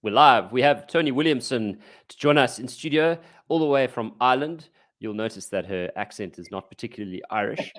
We're live. We have Toni Williamson to join us in studio all the way from Ireland. You'll notice that her accent is not particularly Irish.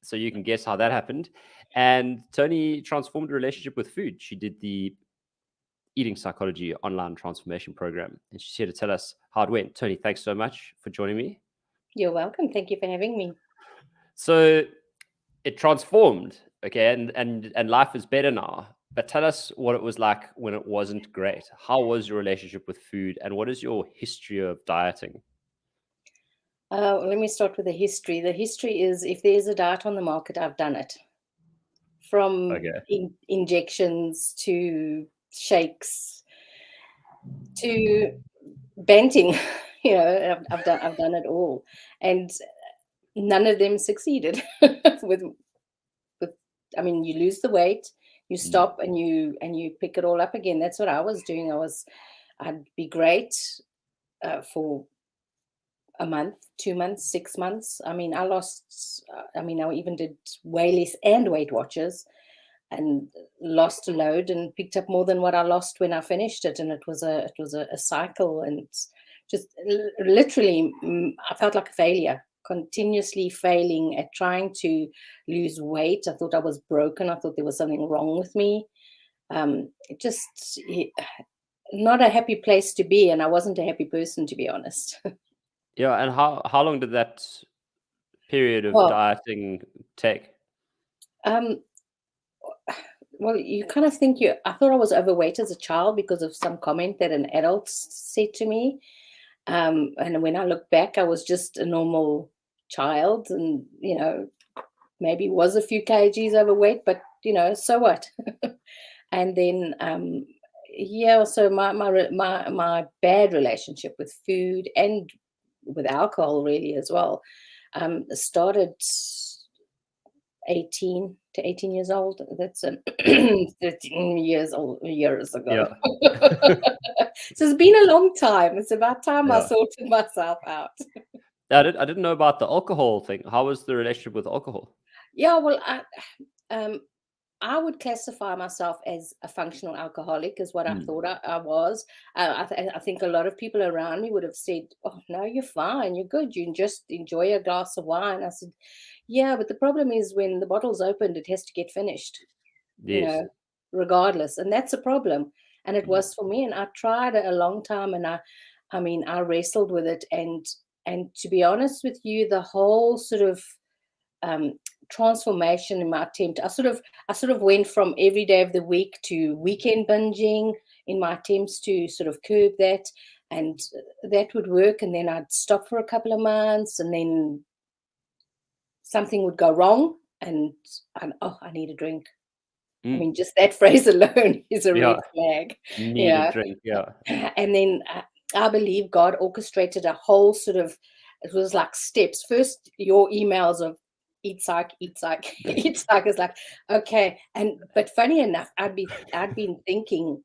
So you can guess how that happened. And Toni transformed a relationship with food. She did the Eating Psychology online transformation program. And she's here to tell us how it went. Toni, thanks so much for joining me. You're welcome. Thank you for having me. So it transformed, okay, and life is better now. But tell us what it was like when it wasn't great. How was your relationship with food, and what is your history of dieting? Let me start with the history. The history is if there's a diet on the market, I've done it. From Okay. injections to shakes to banting, I've done it all, and none of them succeeded. with I mean, you lose the weight, you stop, and you pick it all up again. That's what I was doing. I'd be great for a month, 2 months, 6 months. I mean, I even did way less and Weight Watchers and lost a load and picked up more than what I lost when I finished it. And it was a cycle, and just literally, I felt like a failure, continuously failing at trying to lose weight. I thought I was broken. I thought there was something wrong with me. Not a happy place to be, and I wasn't a happy person, to be honest. Yeah, and how long did that period of Well, dieting take? well, you kind of think I thought I was overweight as a child because of some comment that an adult said to me. And when I look back, I was just a normal child, and maybe was a few kgs overweight, but so what? And then so my bad relationship with food and with alcohol really as well started 18 years old. That's 13 years ago. Yeah. So it's been a long time. It's about time I Yeah. sorted myself out. I didn't know about the alcohol thing. How was the relationship with alcohol? Yeah, well, I would classify myself as a functional alcoholic, is what I thought I was. I think a lot of people around me would have said, "Oh, no, you're fine. You're good. You can just enjoy a glass of wine." I said, "Yeah, but the problem is when the bottle's opened, it has to get finished, Yes. regardless, and that's a problem." And it Mm. was for me, and I tried it a long time, and I wrestled with it, and to be honest with you, the whole sort of um, transformation in my attempt. I sort of went from every day of the week to weekend binging in my attempts to sort of curb that, and that would work. And then I'd stop for a couple of months, and then something would go wrong, and I need a drink. I mean, just that phrase alone is a red Yeah. flag. Need a Yeah. drink. Yeah. And then I believe God orchestrated a whole sort of, it was like steps. First, your emails of Eat Psych, Eat Psych, Eat Psych is like, okay. But funny enough, I'd been thinking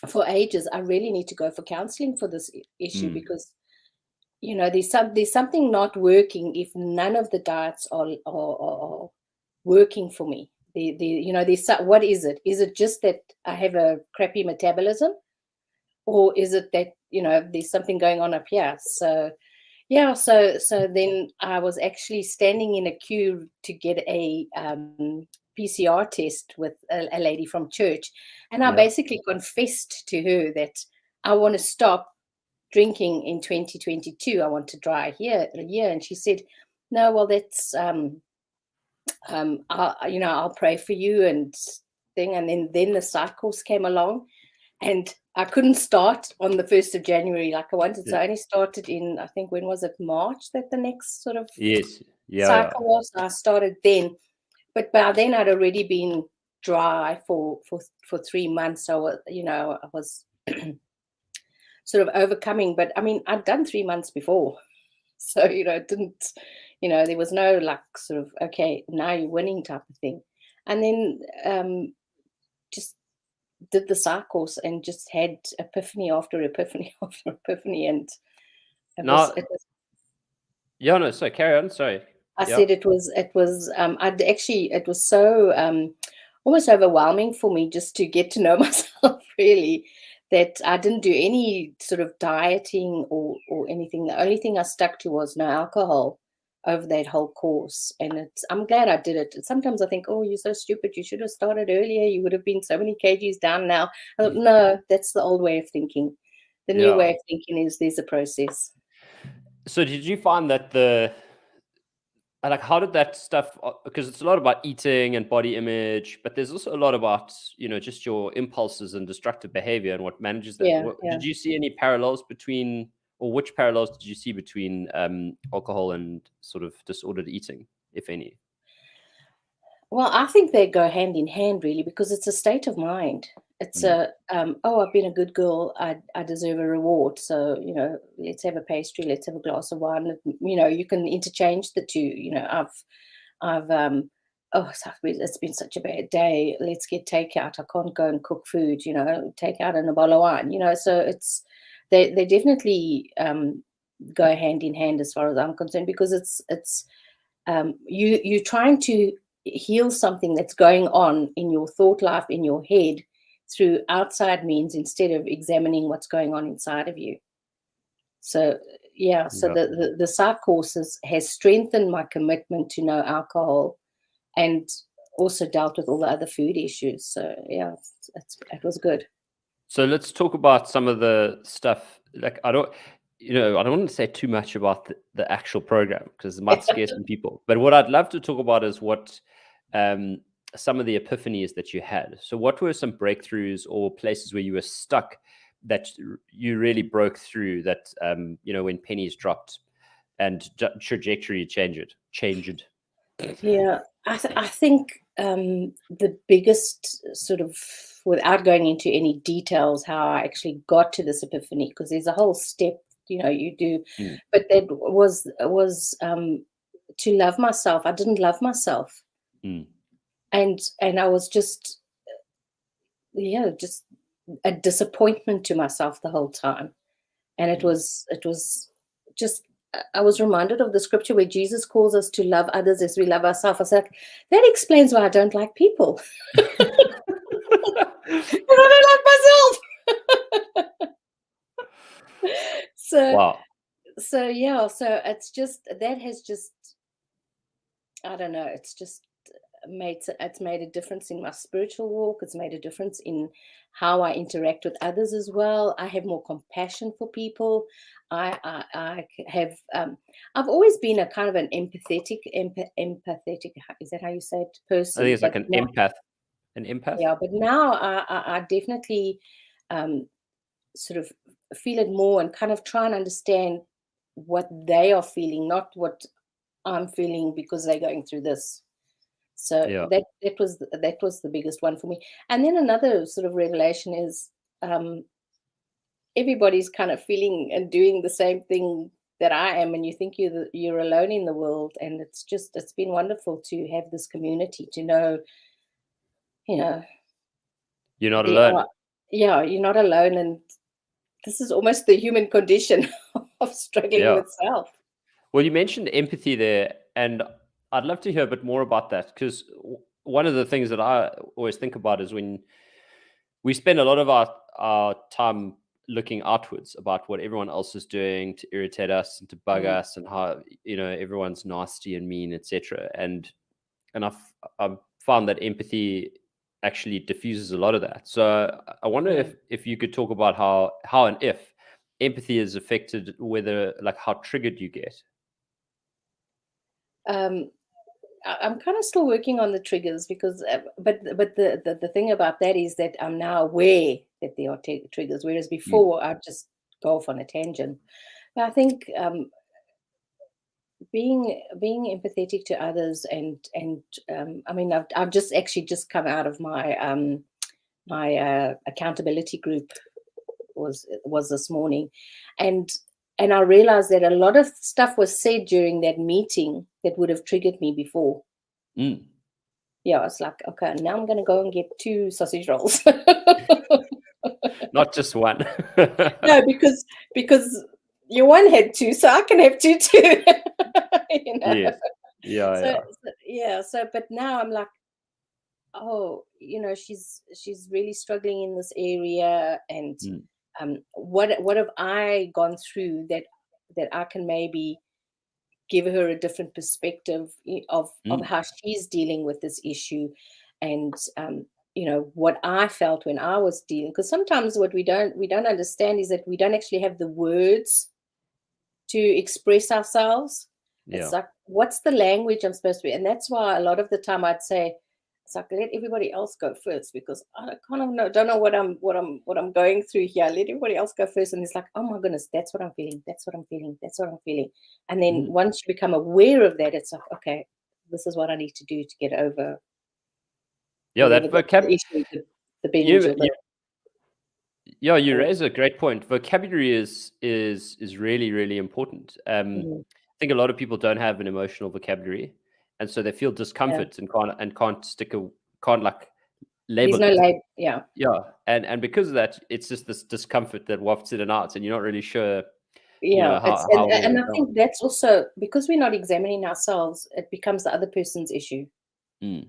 for ages, I really need to go for counseling for this issue, because there's something not working if none of the diets are working for me. What is it? Is it just that I have a crappy metabolism, or is it that there's something going on up here? So yeah, so then I was actually standing in a queue to get a PCR test with a lady from church, and I Yeah. basically confessed to her that I want to stop drinking in 2022. I want to dry here a year, and she said, "No, well, that's I'll pray for you and thing." And then the cycles came along, and I couldn't start on the 1st of January like I wanted. So I only started in, I think, when was it, March, that the next sort of Yes. Yeah. cycle was. I started then, but by then I'd already been dry for 3 months. So I was sort of overcoming. But I mean, I'd done 3 months before, so it didn't. There was no like sort of, okay, now you're winning type of thing. And then just did the cycles and just had epiphany after epiphany after epiphany, and Now, it was yeah, no, sorry, carry on. Sorry. I Yeah. said it was it was so almost overwhelming for me just to get to know myself, really, that I didn't do any sort of dieting or anything. The only thing I stuck to was no alcohol over that whole course. And I'm glad I did it. Sometimes I think, oh, you're so stupid. You should have started earlier. You would have been so many kgs down now. I thought, no, that's the old way of thinking. The new way of thinking is there's a process. So did you find that like, how did that stuff, because it's a lot about eating and body image, but there's also a lot about, just your impulses and destructive behavior and what manages that. Yeah. Did you see any parallels between, or which parallels did you see between alcohol and sort of disordered eating, if any? Well, I think they go hand in hand, really, because it's a state of mind. It's I've been a good girl. I deserve a reward. So, let's have a pastry. Let's have a glass of wine. You can interchange the two. It's been such a bad day. Let's get takeout. I can't go and cook food. Takeout and a bottle of wine. So they definitely go hand in hand as far as I'm concerned, because it's you're trying to heal something that's going on in your thought life, in your head, through outside means, instead of examining what's going on inside of you. So the psych courses has strengthened my commitment to no alcohol, and also dealt with all the other food issues. So it was good. So let's talk about some of the stuff. Like, I don't want to say too much about the actual program, because it might scare some people. But what I'd love to talk about is what some of the epiphanies that you had. So what were some breakthroughs or places where you were stuck that you really broke through, that, when pennies dropped and trajectory changed? Yeah, I think the biggest sort of, without going into any details, how I actually got to this epiphany, because there's a whole step, you do, but that was to love myself. I didn't love myself. And I was just a disappointment to myself the whole time. And it was just, I was reminded of the scripture where Jesus calls us to love others as we love ourselves. I was like, that explains why I don't like people. I don't like myself. Wow. So it's just, that has just, I don't know, it's just it's made a difference in my spiritual walk. It's made a difference in how I interact with others as well. I have more compassion for people. I have I've always been a kind of an empathetic, is that how you say it, person? I think it's like an empath. Yeah, but now I definitely sort of feel it more, and kind of try and understand what they are feeling, not what I'm feeling, because they're going through this. So that was the biggest one for me. And then another sort of revelation is everybody's kind of feeling and doing the same thing that I am, and you think you're alone in the world. And it's been wonderful to have this community, to know, you're not alone. You're not alone, and this is almost the human condition of struggling with self. Well, you mentioned empathy there, and I'd love to hear a bit more about that, because one of the things that I always think about is when we spend a lot of our time looking outwards about what everyone else is doing to irritate us and to bug us, and how everyone's nasty and mean, etc. And I've found that empathy actually diffuses a lot of that. So I wonder if you could talk about how and if empathy is affected, whether, like, how triggered you get. I'm kind of still working on the triggers, because but the thing about that is that I'm now aware that there are triggers, whereas before I'd just go off on a tangent. But I think being empathetic to others, and I mean, I've just come out of my my accountability group was this morning, and I realized that a lot of stuff was said during that meeting that would have triggered me before. Yeah, it's like, okay, now I'm going to go and get 2 sausage rolls. Not just one. No, because your one had 2, so I can have 2 too. Yes. Yeah. So, but now I'm like, oh, she's really struggling in this area, and Mm. what have I gone through that I can maybe give her a different perspective of Mm. how she's dealing with this issue, and what I felt when I was dealing. Because sometimes what we don't understand is that we don't actually have the words to express ourselves. It's Yeah. like, what's the language I'm supposed to be? And that's why a lot of the time I'd say, it's like, let everybody else go first, because I kind of don't know what I'm going through here. Let everybody else go first. And it's like, oh my goodness, that's what I'm feeling. That's what I'm feeling. That's what I'm feeling. And then Mm. once you become aware of that, it's like, okay, this is what I need to do to get over Yeah, whatever that the issue, the binge you, or you the yeah, you or, raise a great point. Vocabulary is really, really important. Mhm. I think a lot of people don't have an emotional vocabulary, and so they feel Yeah. discomfort and can't like There's label no it. label. Yeah. Yeah, and because of that, it's just this discomfort that wafts in and out, and you're not really sure, Yeah, it's how it will and go I down. think that's also because we're not examining ourselves, it becomes the other person's issue. Mm.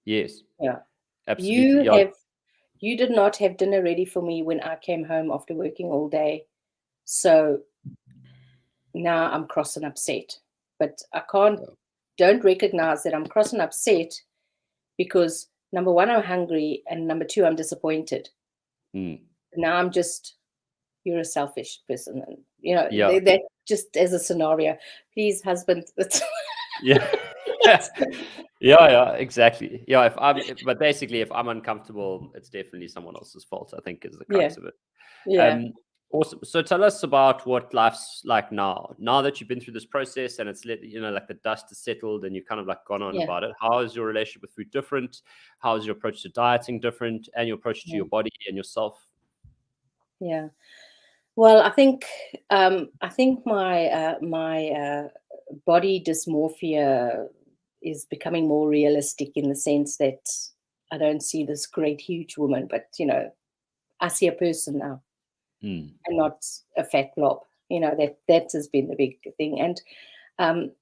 Yes, Yeah. absolutely. You Yeah. have you did not have dinner ready for me when I came home after working all day. So now I'm cross and upset. But I don't recognize that I'm cross and upset because number one, I'm hungry, and number two, I'm disappointed. Mm. Now I'm just, you're a selfish person. And Yeah. that just as a scenario. Please, husband, Yeah. Yeah, yeah, exactly. Yeah, but basically, if I'm uncomfortable, it's definitely someone else's fault, I think, is the yeah, crux of it. yeah. Um, awesome. So tell us about what life's like now. Now that you've been through this process and it's like the dust is settled and you've kind of like gone on Yeah, about it. How is your relationship with food different? How is your approach to dieting different, and your approach to yeah, your body and yourself? yeah. Well, I think my body dysmorphia is becoming more realistic in the sense that I don't see this great huge woman, but I see a person now Mm. and not a fat blob. That has been the big thing, and um,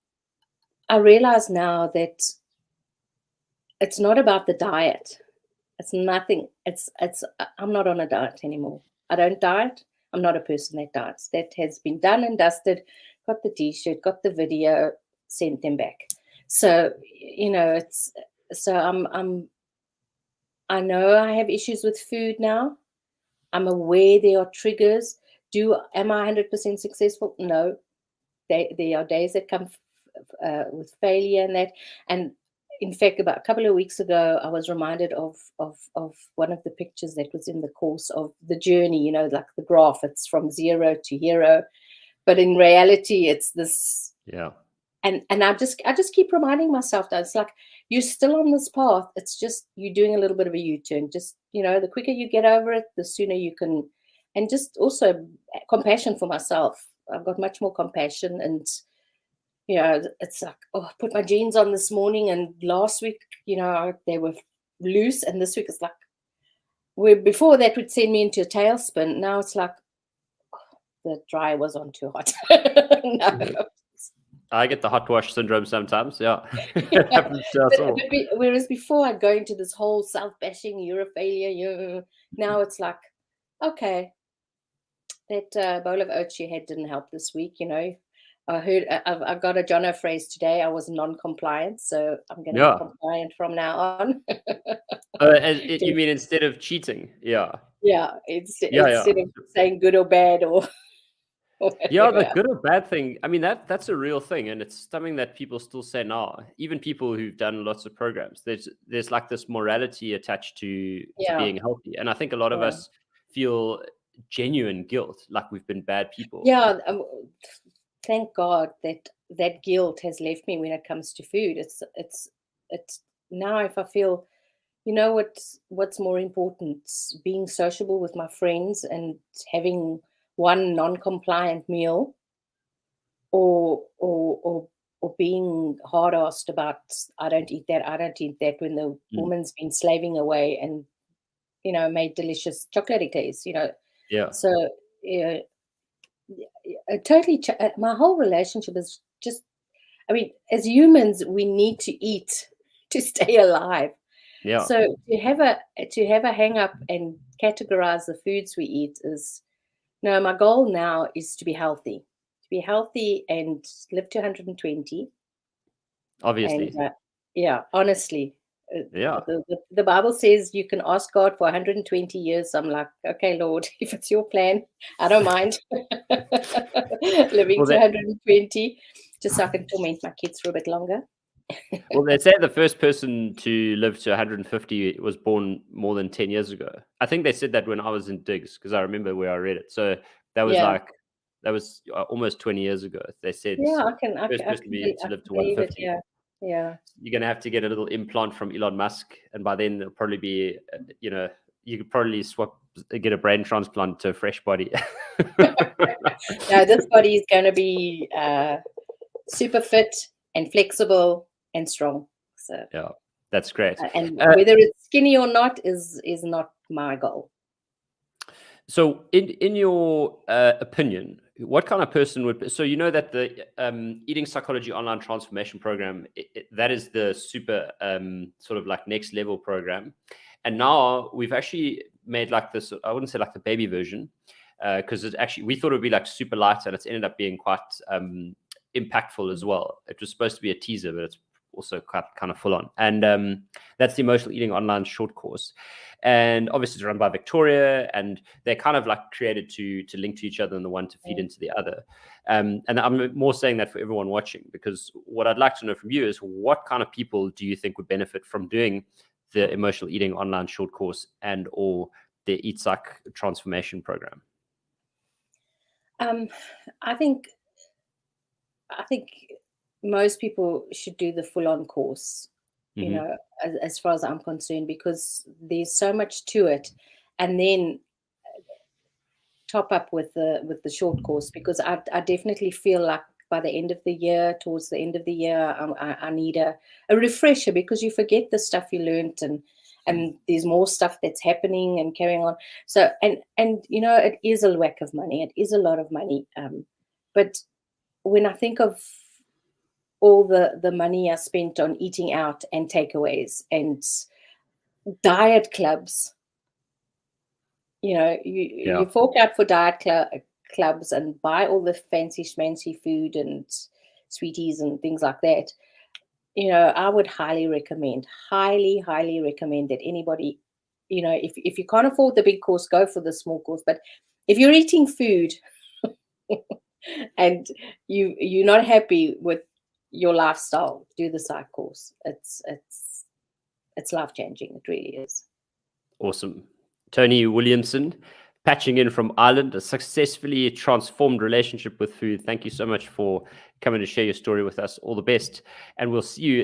I realize now that it's not about the diet. It's nothing. I'm not on a diet anymore. I don't diet. I'm not a person that diets. That has been done and dusted. Got the t-shirt, got the video, sent them back. So, it's so I know I have issues with food now. I'm aware there are triggers. Am I 100% successful? No. There are days that come with failure and that. And in fact, about a couple of weeks ago, I was reminded of one of the pictures that was in the course of the journey. Like the graph, it's from 0 to hero, but in reality, it's this. Yeah. And I just keep reminding myself that it's like you're still on this path. It's just you're doing a little bit of a U-turn. Just the quicker you get over it, the sooner you can. And just also compassion for myself. I've got much more compassion, and it's like, oh, I put my jeans on this morning, and last week, they were loose, and this week it's like, where before that would send me into a tailspin. Now it's like the dryer was on too hot. No. I get the hot wash syndrome sometimes. Yeah. It Yeah. happens to us all. Whereas before I'd go into this whole self-bashing, you're a failure. Now it's like, okay, that bowl of oats you had didn't help this week. I heard I got a Jonno phrase today. I was non-compliant, so I'm going to be Yeah. compliant from now on. You mean instead of cheating? Yeah. Yeah, Yeah, yeah. instead of saying good or bad or Yeah, the whatever. good or bad thing, I mean, that's a real thing, and it's something that people still say now. Even people who've done lots of programs, there's like this morality attached to Yeah, being healthy, and I think a lot of yeah, us feel genuine guilt, like we've been bad people. yeah. Thank God that guilt has left me when it comes to food. It's now if I feel, what's more important, being sociable with my friends and having one non-compliant meal, or being hard-assed about I don't eat that, I don't eat that, when the Mm. woman's been slaving away and made delicious chocolate eclairs. Yeah. So yeah, totally. My whole relationship is just. I mean, as humans, we need to eat to stay alive. Yeah. So to have a hang up and categorize the foods we eat is, no, my goal now is to be healthy and live to 120. Obviously. And yeah, honestly, Yeah. the Bible says you can ask God for 120 years. I'm like, okay, Lord, if it's your plan, I don't mind living Well, to 120, just so I can torment my kids for a bit longer. Well, they say the first person to live to 150 was born more than 10 years ago. I think they said that when I was in digs, because I remember where I read it. So that was Yeah. almost 20 years ago. They said Yeah, I can first person to live to believe it. 150. Yeah. Yeah. You're going to have to get a little implant from Elon Musk. And by then it'll probably be, you could probably get a brain transplant to a fresh body. No, this body is going to be super fit and flexible and strong. So Yeah, that's great. and whether it's skinny or not is not my goal. So, in your opinion, what kind of person would? So you know that the Eating Psychology Online Transformation Program, that is the super sort of like next level program, and now we've actually made like this. I wouldn't say like the baby version, because it actually we thought it would be like super light, and it's ended up being quite impactful as well. It was supposed to be a teaser, but it's also quite kind of full on. And that's the Emotional Eating Online short course. And obviously it's run by Victoria, and they're kind of like created to link to each other and the one to feed into the other. And I'm more saying that for everyone watching, because what I'd like to know from you is what kind of people do you think would benefit from doing the Emotional Eating Online short course and or the Eat Psych transformation program? I think most people should do the full-on course, you know, as far as I'm concerned, because there's so much to it, and then top up with the short course, because I definitely feel like by the end of the year, towards the end of the year, I need a refresher, because you forget the stuff you learned, and there's more stuff that's happening and carrying on. So and you know, it is a whack of money. It is a lot of money. But when I think of all the money I spent on eating out and takeaways and diet clubs, you know, you fork out for diet clubs and buy all the fancy schmancy food and sweeties and things like that. You know, I would highly recommend that anybody, you know, if you can't afford the big course, go for the small course. But if you're eating food and you're not happy with your lifestyle, do the psych course. It's life-changing. It really is. Awesome. Toni Williamson, patching in from Ireland, a successfully transformed relationship with food. Thank you so much for coming to share your story with us. All the best. And we'll see you